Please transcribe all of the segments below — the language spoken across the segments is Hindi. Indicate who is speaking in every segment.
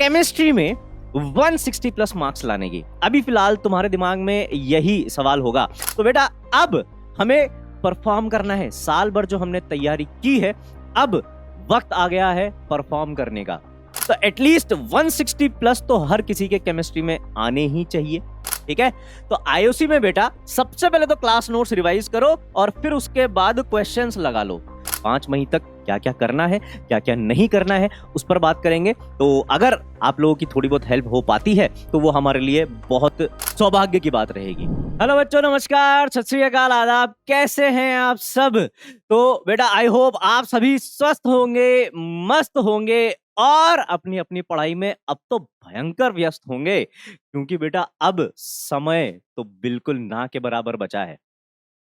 Speaker 1: केमिस्ट्री में 160 प्लस मार्क्स लाने की। अभी फिलहाल तुम्हारे दिमाग में यही सवाल होगा। तो बेटा अब हमें परफॉर्म करना है। साल भर जो हमने तैयारी की है, अब वक्त आ गया है परफॉर्म करने का। तो एटलीस्ट 160 प्लस तो हर किसी के केमिस्ट्री में आने ही चाहिए। ठीक है, तो आईओसी में बेटा सबसे पहले तो क्लास नोट्स रिवाइज करो और फिर उसके बाद क्वेश्चंस लगा लो। 5 मई तक क्या क्या करना है, क्या क्या नहीं करना है, उस पर बात करेंगे। तो अगर आप लोगों की थोड़ी बहुत हेल्प हो पाती है तो वो हमारे लिए बहुत सौभाग्य की बात रहेगी। हेलो बच्चों, नमस्कार, सत श्री अकाल, आदाब। कैसे हैं आप सब? तो बेटा आई होप आप सभी स्वस्थ होंगे, मस्त होंगे और अपनी अपनी पढ़ाई में अब तो भयंकर व्यस्त होंगे, क्योंकि बेटा अब समय तो बिल्कुल ना के बराबर बचा है।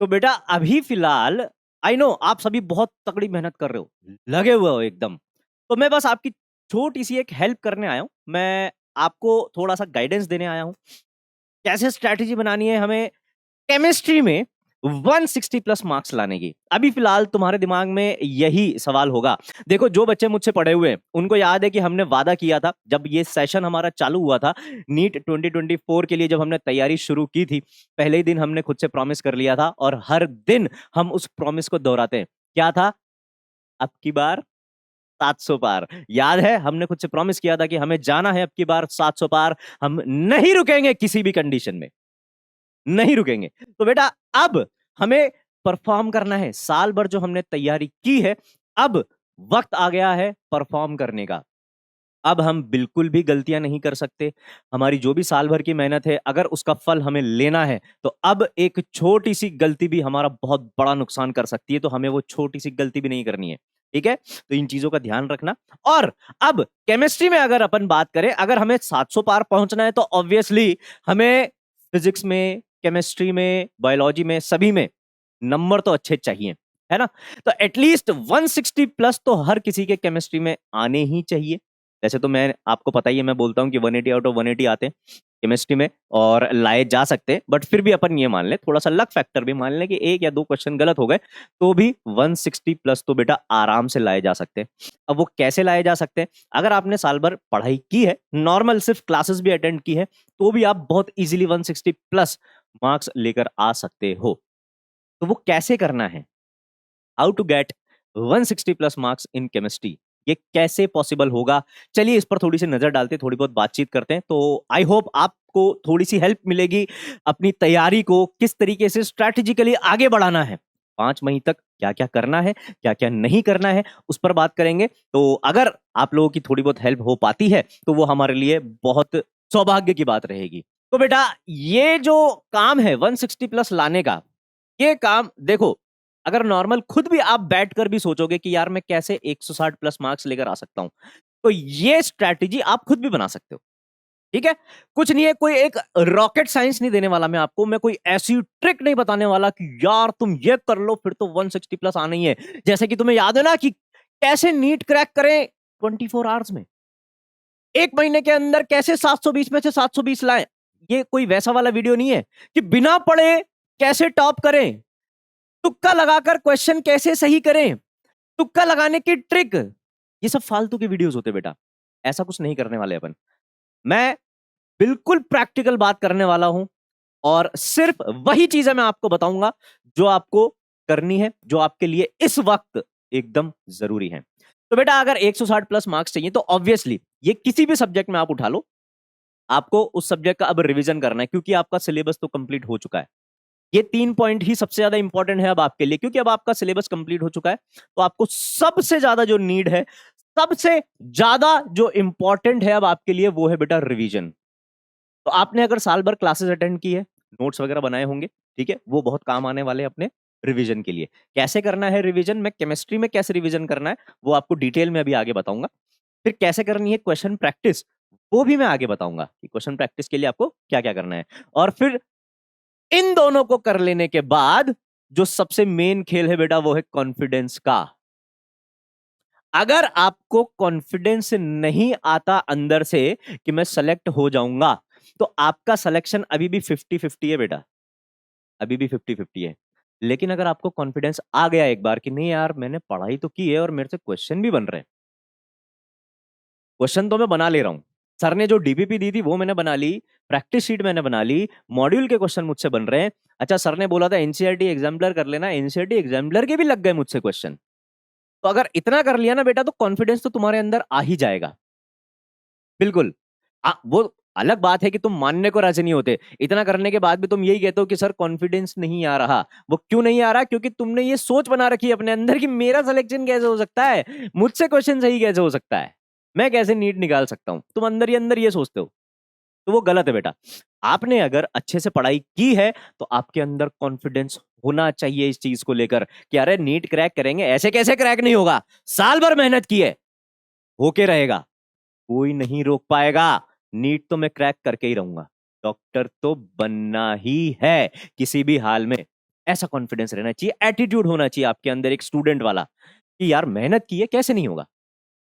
Speaker 1: तो बेटा अभी फिलहाल आई नो आप सभी बहुत तगड़ी मेहनत कर रहे हो, लगे हुए हो एकदम। तो मैं बस आपकी छोटी सी एक हेल्प करने आया हूं। मैं आपको थोड़ा सा गाइडेंस देने आया हूं, कैसे स्ट्रैटेजी बनानी है हमें केमिस्ट्री में 160 प्लस मार्क्स लाने की। अभी फिलहाल तुम्हारे दिमाग में यही सवाल होगा। देखो, जो बच्चे मुझसे पढ़े हुए हैं उनको याद है कि हमने वादा किया था जब ये सेशन हमारा चालू हुआ था, नीट 2024 के लिए जब हमने तैयारी शुरू की थी, पहले ही दिन हमने खुद से प्रॉमिस कर लिया था और हर दिन हम उस प्रॉमिस को दोहराते हैं। क्या था? अब की बार 700 पार। याद है, हमने खुद से प्रॉमिस किया था कि हमें जाना है अब की बार 700 पार। हम नहीं रुकेंगे किसी भी कंडीशन में, नहीं रुकेंगे। तो बेटा अब हमें परफॉर्म करना है। साल भर जो हमने तैयारी की है, अब वक्त आ गया है परफॉर्म करने का। अब हम बिल्कुल भी गलतियां नहीं कर सकते। हमारी जो भी साल भर की मेहनत है, अगर उसका फल हमें लेना है तो अब एक छोटी सी गलती भी हमारा बहुत बड़ा नुकसान कर सकती है। तो हमें वो छोटी सी गलती भी नहीं करनी है। ठीक है, तो इन चीजों का ध्यान रखना। और अब केमिस्ट्री में अगर अपन बात करें, अगर हमें 700 पार पहुंचना है तो ऑब्वियसली हमें फिजिक्स में, केमिस्ट्री में, बायोलॉजी में, सभी में नंबर तो अच्छे चाहिए, है ना? तो एटलीस्ट 160 प्लस तो हर किसी के केमिस्ट्री में आने ही चाहिए। वैसे तो मैं आपको पता ही है, मैं बोलता हूं कि 180 आउट ऑफ 180 आते हैं केमिस्ट्री में और लाए जा सकते हैं, बट फिर भी अपन ये मान लें, थोड़ा सा लक फैक्टर भी मान लें कि एक या दो क्वेश्चन गलत हो गए तो भी 160 प्लस तो बेटा आराम से लाए जा सकते हैं। अब वो कैसे लाए जा सकते हैं? अगर आपने साल भर पढ़ाई की है, नॉर्मल सिर्फ क्लासेस भी अटेंड की है, तो भी आप बहुत इजीली 160 प्लस मार्क्स लेकर आ सकते हो। तो वो कैसे करना है? How to get 160 plus marks in chemistry, ये कैसे पॉसिबल होगा? चलिए इस पर थोड़ी सी नजर डालते हैं, थोड़ी बहुत बातचीत करते हैं। तो आई होप आपको थोड़ी सी हेल्प मिलेगी अपनी तैयारी को किस तरीके से स्ट्रैटेजिकली आगे बढ़ाना है। 5 मई तक क्या क्या करना है, क्या क्या नहीं करना है, उस पर बात करेंगे। तो अगर आप लोगों की थोड़ी बहुत हेल्प हो पाती है तो वो हमारे लिए बहुत सौभाग्य की बात रहेगी। तो बेटा ये जो काम है 160 प्लस लाने का, ये काम देखो, अगर नॉर्मल खुद भी आप बैठकर भी सोचोगे कि यार मैं कैसे 160 प्लस मार्क्स लेकर आ सकता हूं, तो ये स्ट्रैटेजी आप खुद भी बना सकते हो। ठीक है, कुछ नहीं है, कोई एक रॉकेट साइंस नहीं देने वाला मैं आपको, मैं कोई ऐसी ट्रिक नहीं बताने वाला कि यार तुम ये कर लो फिर तो 160 प्लस आना ही है। जैसे कि तुम्हें याद है ना कि कैसे नीट क्रैक करें 24 आवर्स में, एक महीने के अंदर कैसे 720 में से 720 लाएं। ये कोई वैसा वाला वीडियो नहीं है कि बिना पढ़े कैसे टॉप करें, तुक्का लगाकर क्वेश्चन कैसे सही करें, तुक्का लगाने की ट्रिक। ये सब फालतू के वीडियोस होते बेटा, ऐसा कुछ नहीं करने वाले अपन। मैं बिल्कुल प्रैक्टिकल बात करने वाला हूं और सिर्फ वही चीजें मैं आपको बताऊंगा जो आपको करनी है, जो आपके लिए इस वक्त एकदम जरूरी है। तो बेटा अगर 160 प्लस मार्क्स चाहिए तो ऑब्वियसली ये किसी भी सब्जेक्ट में आप उठा लो, आपको उस सब्जेक्ट का अब रिवीजन करना है, क्योंकि आपका सिलेबस तो कंप्लीट हो चुका है। ये 3 पॉइंट ही सबसे ज्यादा इंपॉर्टेंट है अब आपके लिए, क्योंकि अब आपका सिलेबस कंप्लीट हो चुका है। तो आपको सबसे ज्यादा जो नीड है, सबसे ज्यादा जो इंपॉर्टेंट है अब आपके लिए, वो है बेटा रिवीजन। तो आपने अगर साल भर क्लासेस अटेंड की है, नोट्स वगैरह बनाए होंगे, ठीक है, वो बहुत काम आने वाले हैं अपने रिवीजन के लिए। कैसे करना है रिवीजन, मैं केमिस्ट्री में कैसे रिवीजन करना है वो आपको डिटेल में अभी आगे बताऊंगा। फिर कैसे करनी है क्वेश्चन प्रैक्टिस, वो भी मैं आगे बताऊंगा कि क्वेश्चन प्रैक्टिस के लिए आपको क्या क्या करना है। और फिर इन दोनों को कर लेने के बाद जो सबसे मेन खेल है बेटा, वो है कॉन्फिडेंस का। अगर आपको कॉन्फिडेंस नहीं आता अंदर से कि मैं सेलेक्ट हो जाऊंगा, तो आपका सिलेक्शन अभी भी 50-50 है बेटा, अभी भी 50-50 है। लेकिन अगर आपको कॉन्फिडेंस आ गया एक बार कि नहीं यार मैंने पढ़ाई तो की है और मेरे से क्वेश्चन भी बन रहे हैं, क्वेश्चन तो मैं बना ले रहा हूं, सर ने जो डीपीपी दी थी वो मैंने बना ली, प्रैक्टिस शीट मैंने बना ली, मॉड्यूल के क्वेश्चन मुझसे बन रहे हैं। अच्छा, सर ने बोला था एनसीईआरटी एग्जाम्पलर कर लेना, एनसीईआरटी एग्जाम्पलर के भी लग गए मुझसे क्वेश्चन। तो अगर इतना कर लिया ना बेटा, तो कॉन्फिडेंस तो तुम्हारे अंदर आ ही जाएगा। बिल्कुल। वो अलग बात है कि तुम मानने को राजी नहीं होते, इतना करने के बाद भी तुम यही कहते हो कि सर कॉन्फिडेंस नहीं आ रहा। वो क्यों नहीं आ रहा? क्योंकि तुमने ये सोच बना रखी है अपने अंदर कि मेरा सिलेक्शन कैसे हो सकता है, मुझसे क्वेश्चन सही कैसे हो सकता है, मैं कैसे नीट निकाल सकता हूं। तुम अंदर ही अंदर ये सोचते हो, तो वो गलत है बेटा। आपने अगर अच्छे से पढ़ाई की है तो आपके अंदर कॉन्फिडेंस होना चाहिए इस चीज को लेकर कि अरे नीट क्रैक करेंगे। ऐसे कैसे क्रैक नहीं होगा? साल भर मेहनत की है, होके रहेगा, कोई नहीं रोक पाएगा। नीट तो मैं क्रैक करके ही रहूंगा, डॉक्टर तो बनना ही है किसी भी हाल में। ऐसा कॉन्फिडेंस रहना चाहिए, एटीट्यूड होना चाहिए आपके अंदर एक स्टूडेंट वाला कि यार मेहनत की है, कैसे नहीं होगा।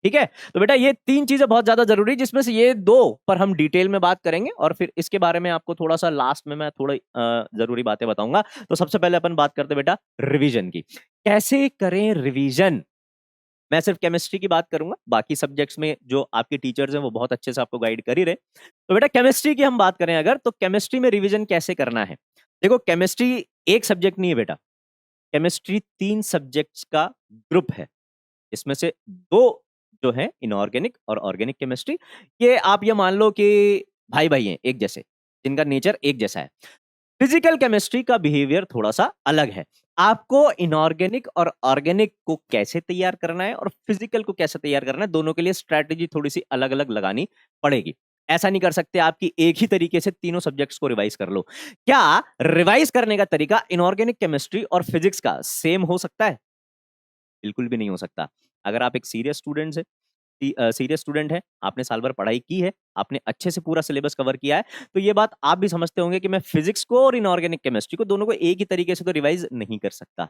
Speaker 1: ठीक है, तो बेटा ये तीन चीजें बहुत ज्यादा जरूरी, जिसमें से ये दो पर हम डिटेल में बात करेंगे और फिर इसके बारे में आपको थोड़ा सा लास्ट में मैं थोड़ी जरूरी बातें बताऊंगा। तो सबसे पहले अपन बात करते हैं बेटा रिवीजन की। कैसे करें रिवीजन? मैं सिर्फ केमिस्ट्री की बात करूंगा, बाकी सब्जेक्ट्स में जो आपके टीचर्स हैं वो बहुत अच्छे से आपको गाइड कर ही रहे। तो बेटा केमिस्ट्री की हम बात करें अगर, तो केमिस्ट्री में रिवीजन कैसे करना है? देखो, केमिस्ट्री एक सब्जेक्ट नहीं है बेटा, केमिस्ट्री तीन सब्जेक्ट्स का ग्रुप है। इसमें से दो जो है इनऑर्गेनिक और ऑर्गेनिक केमिस्ट्री, ये आप ये मान लो कि भाई भाई हैं एक जैसे, जिनका नेचर एक जैसा है। फिजिकल केमिस्ट्री का बिहेवियर थोड़ा सा अलग है। आपको इनऑर्गेनिक और ऑर्गेनिक को कैसे तैयार करना है और फिजिकल को कैसे तैयार करना है, दोनों के लिए स्ट्रैटेजी थोड़ी सी अलग अलग लगानी पड़ेगी। ऐसा नहीं कर सकते आपकी एक ही तरीके से तीनों सब्जेक्ट्स को रिवाइज कर लो। क्या रिवाइज करने का तरीका इनऑर्गेनिक केमिस्ट्री और फिजिक्स का सेम हो सकता है? बिल्कुल भी नहीं हो सकता। अगर आप एक सीरियस स्टूडेंट है, आपने साल भर पढ़ाई की है, आपने अच्छे से पूरा सिलेबस कवर किया है, तो ये बात आप भी समझते होंगे कि मैं फिजिक्स को और इनऑर्गेनिक केमिस्ट्री को दोनों को एक ही तरीके से तो रिवाइज नहीं कर सकता।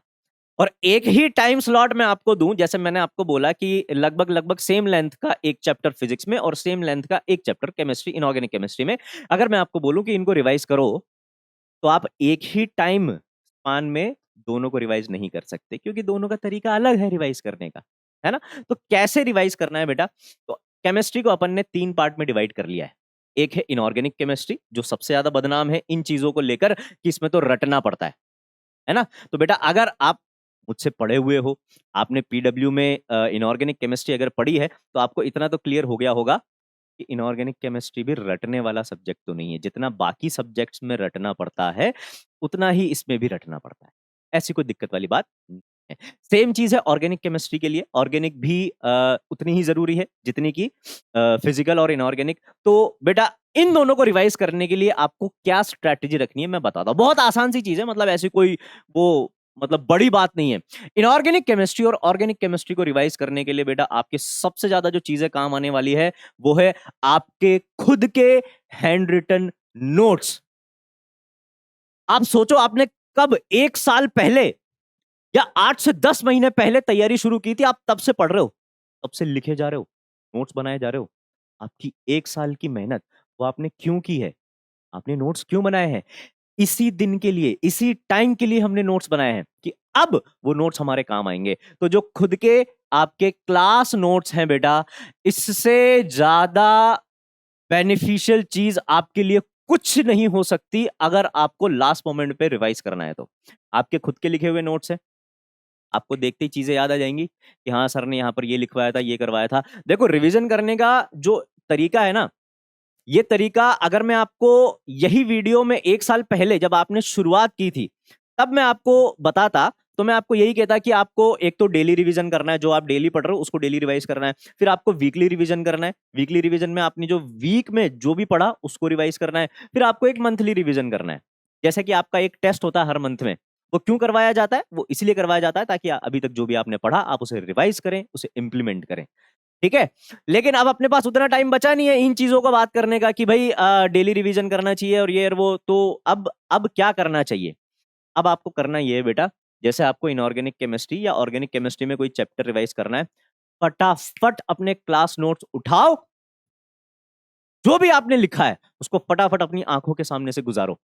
Speaker 1: और एक ही टाइम स्लॉट में आपको दूं, जैसे मैंने आपको बोला कि लगभग लगभग सेम लेंथ का एक चैप्टर फिजिक्स में और सेम लेंथ का एक चैप्टर केमिस्ट्री इनऑर्गेनिक केमिस्ट्री में, अगर मैं आपको बोलूं कि इनको रिवाइज करो, तो आप एक ही टाइम स्पान में दोनों को रिवाइज नहीं कर सकते, क्योंकि दोनों का तरीका अलग है रिवाइज करने का, है ना। तो कैसे रिवाइज करना है बेटा? तो केमिस्ट्री को अपन ने तीन पार्ट में डिवाइड कर लिया है। एक है इनऑर्गेनिक केमिस्ट्री, जो सबसे ज्यादा बदनाम है इन चीजों को लेकर कि इसमें तो रटना पड़ता है ना। तो बेटा अगर आप मुझसे पढ़े हुए हो, आपने पीडब्ल्यू में इनऑर्गेनिक केमिस्ट्री अगर पढ़ी है, तो आपको इतना तो क्लियर हो गया होगा कि इनऑर्गेनिक केमिस्ट्री भी रटने वाला सब्जेक्ट तो नहीं है। जितना बाकी सब्जेक्ट्स में रटना पड़ता है, उतना ही इसमें भी रटना पड़ता है। ऐसी कोई दिक्कत वाली बात नहीं है। सेम चीज है ऑर्गेनिक केमिस्ट्री के लिए, ऑर्गेनिक भी उतनी ही जरूरी है जितनी की फिजिकल और इनऑर्गेनिक। तो बेटा इन दोनों को रिवाइज करने के लिए आपको क्या स्ट्रैटेजी रखनी है मैं बताता हूं। बहुत आसान सी चीज है, मतलब ऐसी कोई वो मतलब बड़ी बात नहीं है। इनऑर्गेनिक केमिस्ट्री और ऑर्गेनिक केमिस्ट्री को रिवाइज करने के लिए बेटा आपके सबसे ज्यादा जो चीजें काम आने वाली है, वो है आपके खुद के हैंड रिटन नोट्स। आप सोचो, आपने कब एक साल पहले या 8 से 10 महीने पहले तैयारी शुरू की थी? आप तब से पढ़ रहे हो, तब से लिखे जा रहे हो, नोट्स बनाए जा रहे हो। आपकी एक साल की मेहनत वो आपने क्यों की है? आपने नोट्स क्यों बनाए हैं? इसी दिन के लिए, इसी टाइम के लिए हमने नोट्स बनाए हैं कि अब वो नोट्स हमारे काम आएंगे। तो जो खुद के आपके क्लास नोट्स हैं बेटा, इससे ज्यादा बेनिफिशियल चीज आपके लिए कुछ नहीं हो सकती अगर आपको लास्ट मोमेंट पे रिवाइज करना है। तो आपके खुद के लिखे हुए नोट्स हैं, आपको देखते ही चीजें याद आ जाएंगी कि हाँ सर ने यहाँ पर ये लिखवाया था, ये करवाया था। देखो रिवीजन करने का जो तरीका है ना, ये तरीका अगर मैं आपको यही वीडियो में एक साल पहले जब आपने शुरुआत की थी तब मैं आपको बताता, तो मैं आपको यही कहता कि आपको एक तो डेली रिवीजन करना है, जो आप डेली पढ़ रहे हो उसको डेली रिवाइज करना है। फिर आपको वीकली रिवीजन करना है, वीकली रिवीजन में आपने जो वीक में जो भी पढ़ा उसको रिवाइज करना है। फिर आपको एक मंथली रिवीजन करना है। जैसे कि आपका एक टेस्ट होता है हर मंथ में, वो क्यों करवाया जाता है? वो इसलिए करवाया जाता है ताकि अभी तक जो भी आपने पढ़ा आप उसे रिवाइज करें, उसे इंप्लीमेंट करें। ठीक है, लेकिन अब अपने पास उतना टाइम बचा नहीं है इन चीजों को बात करने का कि भाई डेली रिवीजन करना चाहिए और ये और वो। तो अब क्या करना चाहिए? अब आपको करना ये है बेटा, जैसे आपको इनऑर्गेनिक केमिस्ट्री या ऑर्गेनिक केमिस्ट्री में कोई चैप्टर रिवाइज करना है, फटाफट अपने क्लास नोट्स उठाओ, जो भी आपने लिखा है उसको फटाफट अपनी आंखों के सामने से गुजारो।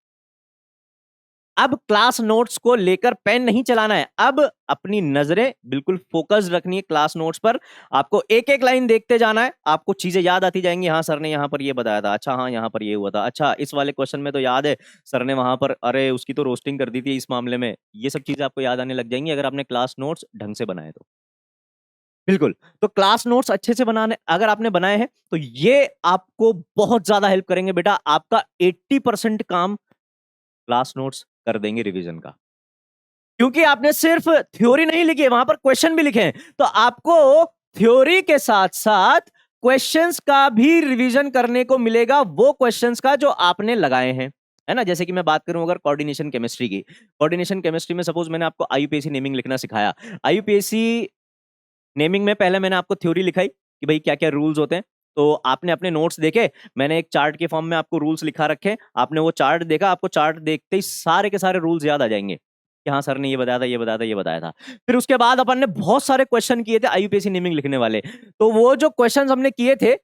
Speaker 1: अब क्लास नोट्स को लेकर पेन नहीं चलाना है, अब अपनी नजरें बिल्कुल फोकस रखनी है क्लास नोट्स पर। आपको एक एक लाइन देखते जाना है, आपको चीजें याद आती जाएंगी। हाँ सर ने यहाँ पर ये बताया था, अच्छा हाँ यहाँ पर ये हुआ था, अच्छा इस वाले क्वेश्चन में तो याद है सर ने वहां पर अरे उसकी तो रोस्टिंग कर दी थी इस मामले में। ये सब चीजें आपको याद आने लग जाएंगी अगर आपने क्लास नोट्स ढंग से बनाए तो। बिल्कुल। तो क्लास नोट्स अच्छे से बनाने अगर आपने बनाए हैं तो ये आपको बहुत ज्यादा हेल्प करेंगे बेटा। आपका 80% काम क्लास नोट्स कर देंगे रिवीजन का, क्योंकि आपने सिर्फ थ्योरी नहीं लिखी है, वहां पर क्वेश्चन भी लिखे हैं। तो आपको थ्योरी के साथ साथ क्वेश्चंस का भी रिवीजन करने को मिलेगा, वो क्वेश्चंस का जो आपने लगाए हैं, है ना। जैसे कि मैं बात करूं अगर कोऑर्डिनेशन केमिस्ट्री की, कोऑर्डिनेशन केमिस्ट्री में सपोज मैंने आपको आईयूपीएसी नेमिंग लिखना सिखाया। आईयूपीएसी नेमिंग में पहले मैंने आपको थ्योरी लिखाई कि भाई क्या क्या रूल्स होते हैं, तो आपने अपने नोट्स देखे, मैंने एक चार्ट के फॉर्म में आपको रूल्स लिखा रखे, आपने वो चार्ट देखा, आपको चार्ट देखते ही सारे के सारे रूल्स याद आ जाएंगे कि हाँ सर ने ये बताया था, ये बताया था, ये बताया था। फिर उसके बाद अपन ने बहुत सारे क्वेश्चन किए थे आईयूपीएससी नेमिंग लिखने वाले, तो वो जो क्वेश्चन हमने किए थे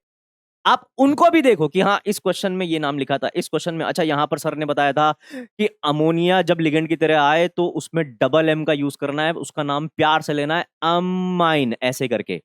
Speaker 1: आप उनको भी देखो कि हाँ इस क्वेश्चन में ये नाम लिखा था, इस क्वेश्चन में अच्छा यहाँ पर सर ने बताया था कि अमोनिया जब लिगेंड की तरह आए तो उसमें डबल एम का यूज करना है, उसका नाम प्यार से लेना है अमाइन, ऐसे करके।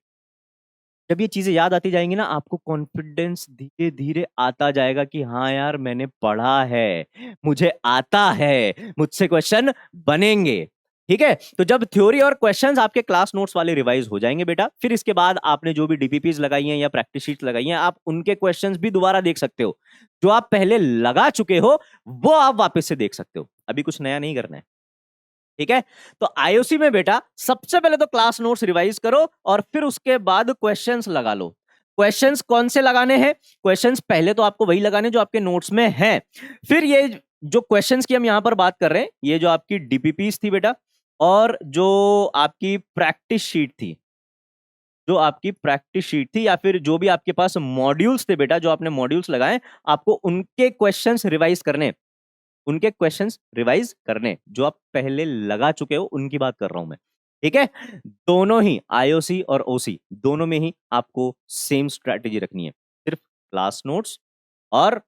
Speaker 1: जब ये चीजें याद आती जाएंगी ना, आपको कॉन्फिडेंस धीरे धीरे आता जाएगा कि हाँ यार मैंने पढ़ा है, मुझे आता है, मुझसे क्वेश्चन बनेंगे। ठीक है, तो जब थ्योरी और क्वेश्चंस आपके क्लास नोट्स वाले रिवाइज हो जाएंगे बेटा, फिर इसके बाद आपने जो भी डीपीपीज लगाई हैं या प्रैक्टिस शीट्स लगाई हैं, आप उनके क्वेश्चंस भी दोबारा देख सकते हो। जो आप पहले लगा चुके हो वो आप वापस से देख सकते हो, अभी कुछ नया नहीं करना है। ठीक है, तो आईओसी में बेटा सबसे पहले तो क्लास नोट्स रिवाइज करो और फिर उसके बाद क्वेश्चंस लगा लो। क्वेश्चंस कौन से लगाने हैं? क्वेश्चंस पहले तो आपको वही लगाने जो आपके नोट्स में हैं। फिर ये जो क्वेश्चंस की हम यहां पर बात कर रहे हैं, ये जो आपकी डीपीपीस थी बेटा, और जो आपकी प्रैक्टिस शीट थी, जो आपकी प्रैक्टिस शीट थी या फिर जो भी आपके पास मॉड्यूल्स थे बेटा, जो आपने मॉड्यूल्स लगाए, आपको उनके क्वेश्चंस रिवाइज करने, उनके क्वेश्चंस रिवाइज करने जो आप पहले लगा चुके हो, उनकी बात कर रहा हूं मैं। ठीक है, दोनों ही आईओसी और ओसी दोनों में ही आपको सेम स्ट्रैटेजी रखनी है। सिर्फ क्लास नोट्स और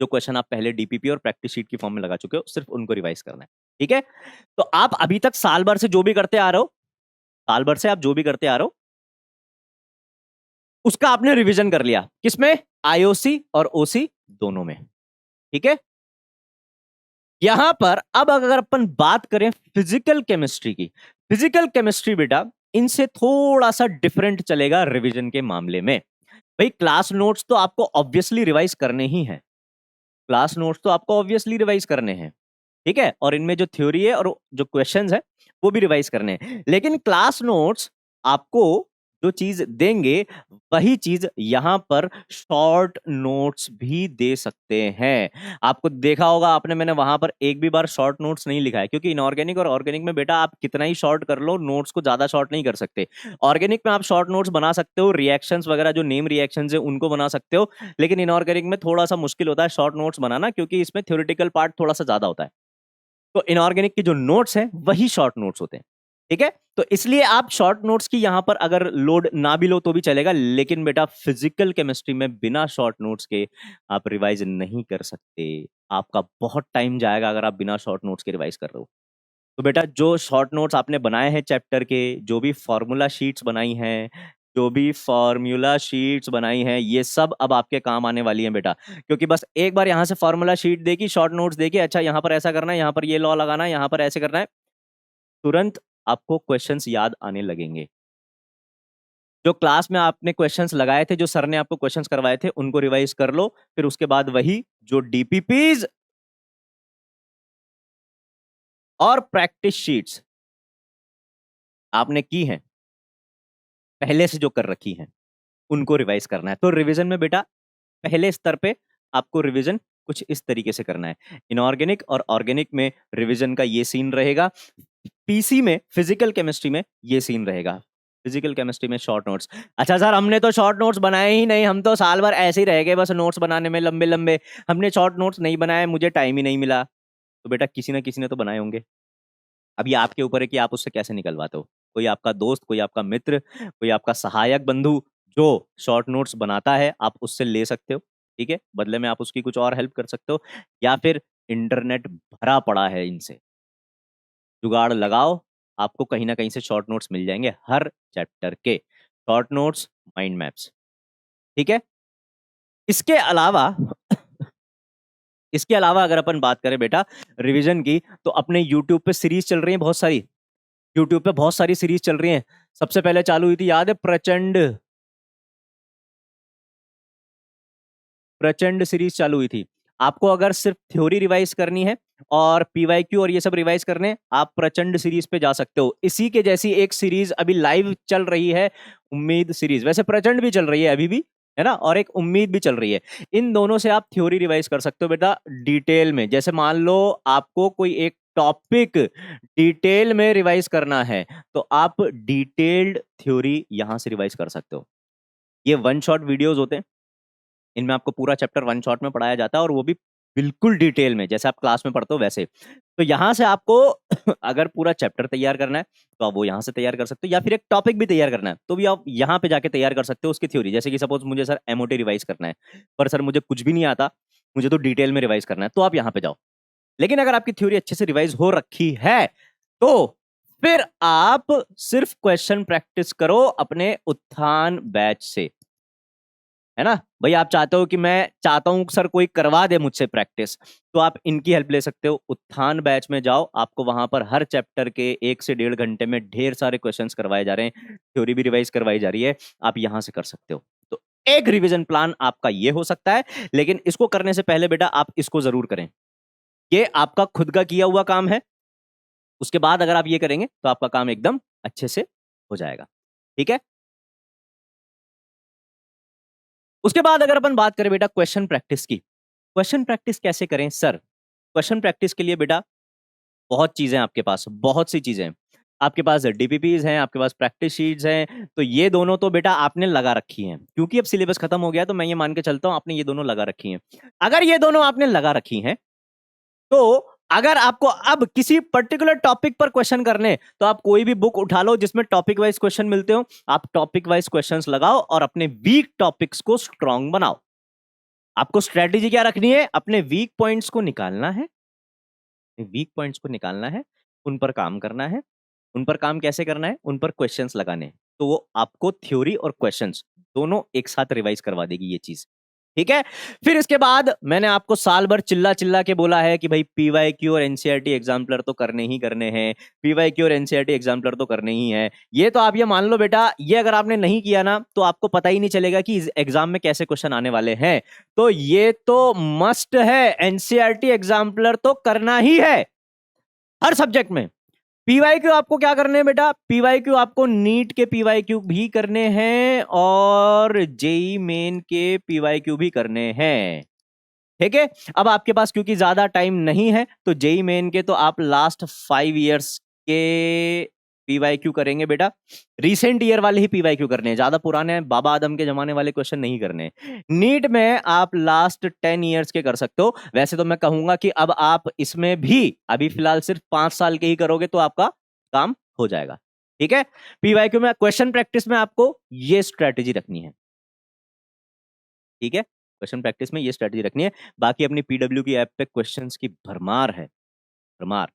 Speaker 1: जो क्वेश्चन आप पहले डीपीपी और प्रैक्टिस शीट की फॉर्म में लगा चुके हो, सिर्फ उनको रिवाइज करना है। ठीक है, तो आप अभी तक साल भर से जो भी करते आ रहे हो, साल भर से आप जो भी करते आ रहे हो उसका आपने रिवीजन कर लिया, किसमें? आईओसी और ओसी दोनों में। ठीक है, यहां पर अब अगर अपन बात करें फिजिकल केमिस्ट्री की, फिजिकल केमिस्ट्री बेटा इनसे थोड़ा सा डिफरेंट चलेगा रिवीजन के मामले में। भाई क्लास नोट्स तो आपको ऑब्वियसली रिवाइज करने ही हैं, क्लास नोट्स तो आपको ऑब्वियसली रिवाइज करने हैं। ठीक है, और इनमें जो थ्योरी है और जो क्वेश्चंस है वो भी रिवाइज करने हैं, लेकिन क्लास नोट्स आपको जो चीज देंगे वही चीज यहां पर शॉर्ट नोट्स भी दे सकते हैं। आपको देखा होगा आपने, मैंने वहां पर एक भी बार शॉर्ट नोट्स नहीं लिखा है, क्योंकि इनऑर्गेनिक और ऑर्गेनिक में बेटा आप कितना ही शॉर्ट कर लो, नोट्स को ज्यादा शॉर्ट नहीं कर सकते। ऑर्गेनिक में आप शॉर्ट नोट्स बना सकते हो, रिएक्शंस वगैरह जो नेम रिएक्शंस है उनको बना सकते हो, लेकिन इनऑर्गेनिक में थोड़ा सा मुश्किल होता है शॉर्ट नोट्स बनाना, क्योंकि इसमें थ्योरेटिकल पार्ट थोड़ा सा ज्यादा होता है। तो इनऑर्गेनिक के जो नोट्स हैं वही शॉर्ट नोट्स होते हैं। ठीक है, तो इसलिए आप शॉर्ट नोट्स की यहां पर अगर लोड ना भी लो तो भी चलेगा, लेकिन बेटा फिजिकल केमिस्ट्री में बिना शॉर्ट नोट्स के आप रिवाइज नहीं कर सकते। आपका बहुत टाइम जाएगा अगर आप बिना शॉर्ट नोट्स के रिवाइज कर रहे हो। तो बेटा जो शॉर्ट नोट्स आपने बनाए हैं चैप्टर के, जो भी फॉर्मूला शीट्स बनाई हैं, जो भी फॉर्मूला शीट्स बनाई हैं, ये सब अब आपके काम आने वाली हैं बेटा। क्योंकि बस एक बार यहां से फॉर्मूला शीट देखी, शॉर्ट नोट्स देखे, अच्छा यहां पर ऐसा करना है, यहां पर ये लॉ लगाना है, यहां पर ऐसे करना है, तुरंत आपको क्वेश्चंस याद आने लगेंगे। जो क्लास में आपने क्वेश्चंस लगाए थे, जो सर ने आपको क्वेश्चंस करवाए थे, उनको रिवाइज कर लो। फिर उसके बाद वही जो डीपीपीज और प्रैक्टिस शीट्स आपने की हैं, पहले से जो कर रखी हैं, उनको रिवाइज करना है। तो रिवीजन में बेटा पहले स्तर पे आपको रिवीजन कुछ इस तरीके से करना है। इनऑर्गेनिक और ऑर्गेनिक में रिवीजन का ये सीन रहेगा, पीसी में फिजिकल केमिस्ट्री में ये सीन रहेगा। फिजिकल केमिस्ट्री में शॉर्ट नोट्स, अच्छा सर हमने तो शॉर्ट नोट्स बनाए ही नहीं, हम तो साल भर ऐसे ही रह गए बस नोट्स बनाने में लंबे लंबे, हमने शॉर्ट नोट्स नहीं बनाए, मुझे टाइम ही नहीं मिला। तो बेटा किसी ना किसी ने तो बनाए होंगे, अब ये आपके ऊपर है कि आप उससे कैसे निकलवाते हो। कोई आपका दोस्त, कोई आपका मित्र, कोई आपका सहायक बंधु जो शॉर्ट नोट्स बनाता है, आप उससे ले सकते हो। ठीक है, बदले में आप उसकी कुछ और हेल्प कर सकते हो, या फिर इंटरनेट भरा पड़ा है इनसे। जुगाड़ लगाओ, आपको कहीं ना कहीं से शॉर्ट नोट्स मिल जाएंगे हर चैप्टर के, शॉर्ट नोट्स, माइंड मैप्स। ठीक है। इसके अलावा इसके अलावा अगर अपन बात करें बेटा रिवीजन की, तो अपने यूट्यूब पे सीरीज चल रही है बहुत सारी। यूट्यूब पे बहुत सारी सीरीज चल रही हैं। सबसे पहले चालू हुई थी, याद है, प्रचंड। प्रचंड सीरीज चालू हुई थी। आपको अगर सिर्फ थ्योरी रिवाइज करनी है और पीवाईक्यू और ये सब रिवाइज करने हैं, आप प्रचंड सीरीज पे जा सकते हो। इसी के जैसी एक सीरीज अभी लाइव चल रही है, उम्मीद सीरीज। वैसे प्रचंड भी चल रही है अभी भी, है ना, और एक उम्मीद भी चल रही है। इन दोनों से आप थ्योरी रिवाइज कर सकते हो बेटा डिटेल में। जैसे मान लो आपको कोई एक टॉपिक डिटेल में रिवाइज करना है, तो आप डिटेल्ड थ्योरी यहां से रिवाइज कर सकते हो। ये वन शॉट वीडियोस होते हैं, इनमें आपको पूरा चैप्टर वन शॉट में पढ़ाया जाता है, और वो भी बिल्कुल डिटेल में, जैसे आप क्लास में पढ़ते हो वैसे। तो यहां से आपको अगर पूरा चैप्टर तैयार करना है तो आप वो यहां से तैयार कर सकते हो, या फिर एक टॉपिक भी तैयार करना है तो भी आप यहां पे जाके तैयार कर सकते हो उसकी थ्योरी। जैसे कि सपोज मुझे सर एमओटी रिवाइज करना है, पर सर मुझे कुछ भी नहीं आता, मुझे तो डिटेल में रिवाइज करना है, तो आप यहां पे जाओ। लेकिन अगर आपकी थ्योरी अच्छे से रिवाइज हो रखी है तो फिर आप सिर्फ क्वेश्चन प्रैक्टिस करो अपने उत्थान बैच से, है ना। भाई आप चाहते हो कि मैं चाहता हूं सर कोई करवा दे मुझसे प्रैक्टिस, तो आप इनकी हेल्प ले सकते हो। उत्थान बैच में जाओ, आपको वहां पर हर चैप्टर के 1 से 1.5 घंटे में ढेर सारे क्वेश्चंस करवाए जा रहे हैं, थ्योरी भी रिवाइज करवाई जा रही है, आप यहां से कर सकते हो। तो एक रिवीजन प्लान आपका ये हो सकता है, लेकिन इसको करने से पहले बेटा आप इसको जरूर करें। ये आपका खुद का किया हुआ काम है, उसके बाद अगर आप ये करेंगे तो आपका काम एकदम अच्छे से हो जाएगा। ठीक है। उसके बाद अगर अपन बात करें बेटा क्वेश्चन प्रैक्टिस की, क्वेश्चन प्रैक्टिस कैसे करें सर? क्वेश्चन प्रैक्टिस के लिए बेटा बहुत चीजें आपके पास, बहुत सी चीजें हैं। आपके पास डीपीपीज हैं, आपके पास प्रैक्टिस शीट्स हैं, तो ये दोनों तो बेटा आपने लगा रखी हैं, क्योंकि अब सिलेबस खत्म हो गया, तो मैं ये मान के चलता हूं आपने ये दोनों लगा रखी हैं। अगर ये दोनों आपने लगा रखी हैं, तो अगर आपको अब किसी पर्टिकुलर टॉपिक पर क्वेश्चन करने, तो आप कोई भी बुक उठा लो जिसमें टॉपिक वाइज क्वेश्चन मिलते हो, आप टॉपिक वाइज क्वेश्चंस लगाओ और अपने वीक टॉपिक्स को स्ट्रांग बनाओ। आपको स्ट्रेटेजी क्या रखनी है? अपने वीक पॉइंट्स को निकालना है, वीक पॉइंट्स को निकालना है, उन पर काम करना है। उन पर काम कैसे करना है? उन पर क्वेश्चंस लगाने हैं। तो वो आपको थ्योरी और क्वेश्चंस दोनों एक साथ रिवाइज करवा देगी ये चीज। ठीक है। फिर इसके बाद मैंने आपको साल भर चिल्ला चिल्ला के बोला है कि भाई पीवाईक्यू और एनसीईआरटी एग्जाम्पलर तो करने ही करने हैं, पीवाईक्यू और एनसीईआरटी एग्जाम्पलर तो करने ही है। ये तो आप ये मान लो बेटा, ये अगर आपने नहीं किया ना तो आपको पता ही नहीं चलेगा कि एग्जाम में कैसे क्वेश्चन आने वाले हैं। तो ये तो मस्ट है, एनसीईआरटी एग्जाम्पलर तो करना ही है हर सब्जेक्ट में। पीवाईक्यू आपको क्या करने हैं बेटा? पीवाईक्यू आपको नीट के पीवाईक्यू भी करने हैं और जेई मेन के पीवाईक्यू भी करने हैं। ठीक है। अब आपके पास क्योंकि ज्यादा टाइम नहीं है, तो जेई मेन के तो आप लास्ट 5 इयर्स के पीवाईक्यू करेंगे बेटा। रिसेंट ईयर वाले ही पीवाईक्यू करने हैं, ज्यादा पुराने बाबा आदम के जमाने वाले क्वेश्चन नहीं करने। नीट में आप लास्ट 10 इयर्स के कर सकते हो। वैसे तो मैं कहूंगा कि अब आप इसमें भी अभी फिलहाल सिर्फ 5 साल के ही करोगे तो आपका काम हो जाएगा। ठीक है। पीवाईक्यू में क्वेश्चन प्रैक्टिस में आपको ये स्ट्रेटेजी रखनी है। ठीक है। क्वेश्चन प्रैक्टिस में ये स्ट्रेटजी रखनी है। बाकी अपनी पीडब्ल्यू की ऐप पे क्वेश्चंस की भरमार है, भरमार।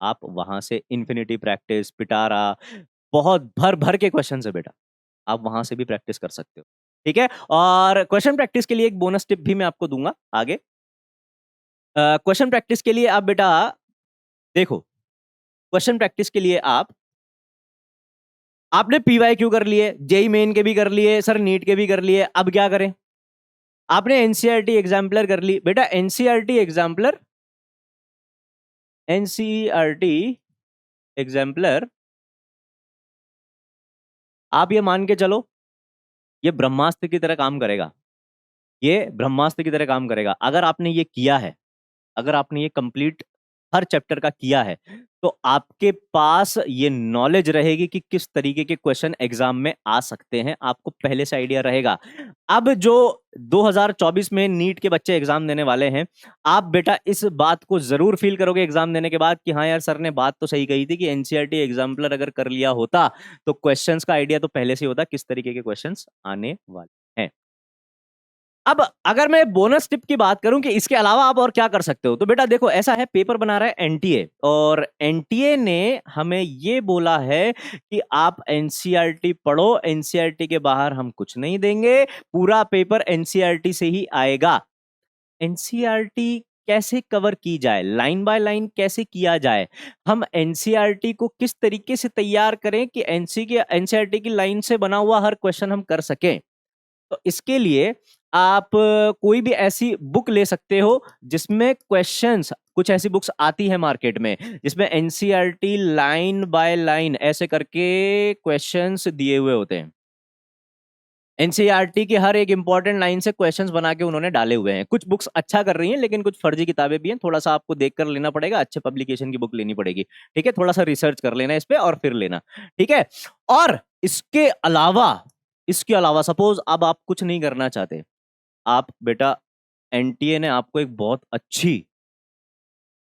Speaker 1: आप वहां से इन्फिनिटी प्रैक्टिस, पिटारा, बहुत भर भर के क्वेश्चंस है बेटा, आप वहां से भी प्रैक्टिस कर सकते हो। ठीक है। और क्वेश्चन प्रैक्टिस के लिए एक बोनस टिप भी मैं आपको दूंगा आगे। क्वेश्चन प्रैक्टिस के लिए आप बेटा देखो, क्वेश्चन प्रैक्टिस के लिए आपने पीवाईक्यू कर लिए, जेई मेन के भी कर लिए, सर नीट के भी कर लिए, अब क्या करें? आपने एनसीईआरटी एग्जाम्पलर कर ली बेटा। एनसीईआरटी एग्जाम्पलर, एनसीईआरटी एग्जाम्पलर आप ये मान के चलो ये ब्रह्मास्त्र की तरह काम करेगा। ये ब्रह्मास्त्र की तरह काम करेगा अगर आपने ये किया है, अगर आपने ये कंप्लीट हर चैप्टर का किया है, तो आपके पास ये नॉलेज रहेगी कि किस तरीके के क्वेश्चन एग्जाम में आ सकते हैं, आपको पहले से आइडिया रहेगा। अब जो 2024 में नीट के बच्चे एग्जाम देने वाले हैं, आप बेटा इस बात को जरूर फील करोगे एग्जाम देने के बाद कि हाँ यार सर ने बात तो सही कही थी कि एनसीईआरटी एग्जाम्पलर अगर कर लिया होता तो क्वेश्चंस का आइडिया तो पहले से होता किस तरीके के क्वेश्चंस आने वाले हैं। अब अगर मैं बोनस टिप की बात करूं कि इसके अलावा आप और क्या कर सकते हो, तो बेटा देखो ऐसा है, पेपर बना रहा है एनटीए, और एनटीए ने हमें ये बोला है कि आप एनसीईआरटी पढ़ो, एनसीईआरटी के बाहर हम कुछ नहीं देंगे, पूरा पेपर एनसीईआरटी से ही आएगा। एनसीईआरटी कैसे कवर की जाए, लाइन बाय लाइन कैसे किया जाए, हम एनसीईआरटी को किस तरीके से तैयार करें कि एनसीईआरटी की लाइन से बना हुआ हर क्वेश्चन हम कर सकें। तो इसके लिए आप कोई भी ऐसी बुक ले सकते हो जिसमें क्वेश्चंस, कुछ ऐसी बुक्स आती है मार्केट में जिसमें एनसीईआरटी लाइन बाय लाइन ऐसे करके क्वेश्चंस दिए हुए होते हैं। एनसीईआरटी की हर एक इंपॉर्टेंट लाइन से क्वेश्चंस बना के उन्होंने डाले हुए हैं। कुछ बुक्स अच्छा कर रही हैं, लेकिन कुछ फर्जी किताबें भी हैं, थोड़ा सा आपको देख कर लेना पड़ेगा, अच्छे पब्लिकेशन की बुक लेनी पड़ेगी। ठीक है, थोड़ा सा रिसर्च कर लेना इस पे और फिर लेना। ठीक है, और इसके अलावा सपोज अब आप कुछ नहीं करना चाहते, आप बेटा एनटीए ने आपको एक बहुत अच्छी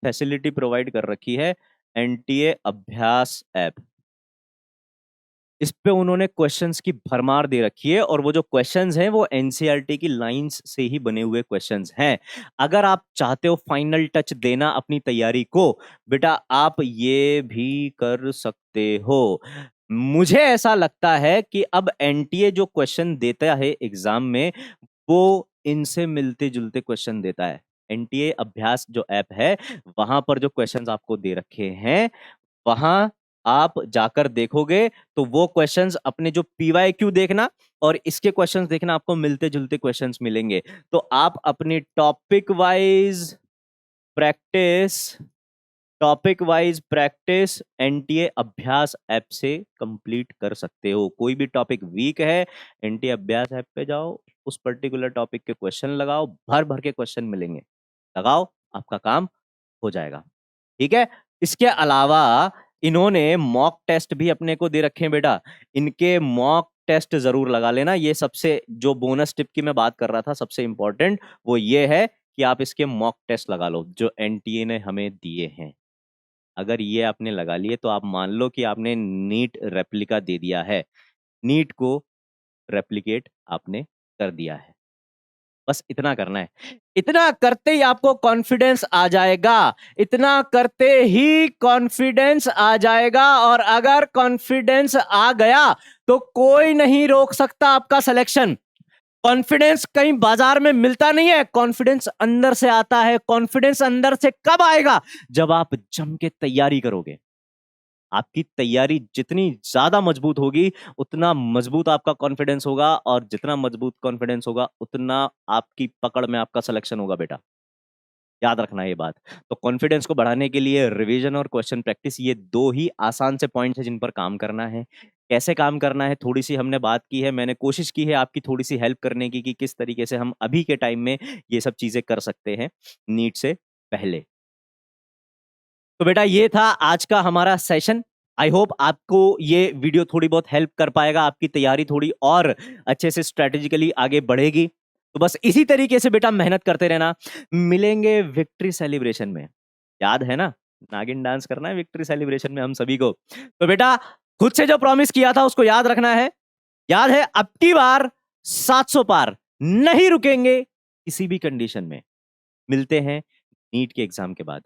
Speaker 1: फैसिलिटी प्रोवाइड कर रखी है, एनटीए अभ्यास ऐप। इस पे उन्होंने क्वेश्चंस की भरमार दे रखी है, और वो जो क्वेश्चंस हैं वो एनसीईआरटी की लाइंस से ही बने हुए क्वेश्चंस हैं। अगर आप चाहते हो फाइनल टच देना अपनी तैयारी को, बेटा आप ये भी कर सकते हो। मुझे ऐसा लगता है कि अब एनटीए जो क्वेश्चन देता है एग्जाम में, वो इनसे मिलते जुलते क्वेश्चन देता है। एनटीए अभ्यास जो ऐप है, वहां पर जो क्वेश्चंस आपको दे रखे हैं, वहां आप जाकर देखोगे तो वो क्वेश्चंस, अपने जो पीवाईक्यू देखना और इसके क्वेश्चंस देखना, आपको मिलते जुलते क्वेश्चंस मिलेंगे। तो आप अपनी practice topic wise practice NTA अभ्यास ऐप से कंप्लीट कर सकते हो। कोई भी टॉपिक वीक है, एनटीए अभ्यास ऐप पे जाओ, उस पर्टिकुलर टॉपिक के क्वेश्चन लगाओ, भर भर के क्वेश्चन मिलेंगे, लगाओ, आपका काम हो जाएगा। ठीक है, इसके अलावा इन्होंने मॉक टेस्ट भी अपने को दे रखे हैं बेटा, इनके मॉक टेस्ट जरूर लगा लेना। ये सबसे जो बोनस टिप की मैं बात कर रहा था, सबसे इंपॉर्टेंट वो ये है कि आप इसके मॉक टेस्ट लगा लो जो एनटीए ने हमें दिए हैं। अगर ये आपने लगा लिए तो आप मान लो कि आपने नीट रेप्लिका दे दिया है, नीट को रेप्लिकेट आपने कर दिया है। बस इतना करना है, इतना करते ही आपको कॉन्फिडेंस आ जाएगा, इतना करते ही कॉन्फिडेंस आ जाएगा। और अगर कॉन्फिडेंस आ गया तो कोई नहीं रोक सकता आपका सिलेक्शन। कॉन्फिडेंस कहीं बाजार में मिलता नहीं है, कॉन्फिडेंस अंदर से आता है। कॉन्फिडेंस अंदर से कब आएगा? जब आप जम के तैयारी करोगे। आपकी तैयारी जितनी ज्यादा मजबूत होगी, उतना मजबूत आपका कॉन्फिडेंस होगा, और जितना मजबूत कॉन्फिडेंस होगा उतना आपकी पकड़ में आपका सिलेक्शन होगा बेटा। याद रखना ये बात। तो कॉन्फिडेंस को बढ़ाने के लिए रिवीजन और क्वेश्चन प्रैक्टिस, ये दो ही आसान से पॉइंट्स हैं जिन पर काम करना है। कैसे काम करना है थोड़ी सी हमने बात की है, मैंने कोशिश की है आपकी थोड़ी सी हेल्प करने की कि किस तरीके से हम अभी के टाइम में ये सब चीजें कर सकते हैं नीट से पहले। तो बेटा ये था आज का हमारा सेशन। आई होप आपको ये वीडियो थोड़ी बहुत हेल्प कर पाएगा, आपकी तैयारी थोड़ी और अच्छे से स्ट्रेटेजिकली आगे बढ़ेगी। तो बस इसी तरीके से बेटा मेहनत करते रहना। मिलेंगे विक्ट्री सेलिब्रेशन में, याद है ना, नागिन डांस करना है विक्ट्री सेलिब्रेशन में हम सभी को। तो बेटा खुद से जो प्रॉमिस किया था उसको याद रखना है। याद है, अब की बार 700 पार, नहीं रुकेंगे किसी भी कंडीशन में। मिलते हैं नीट के एग्जाम के बाद।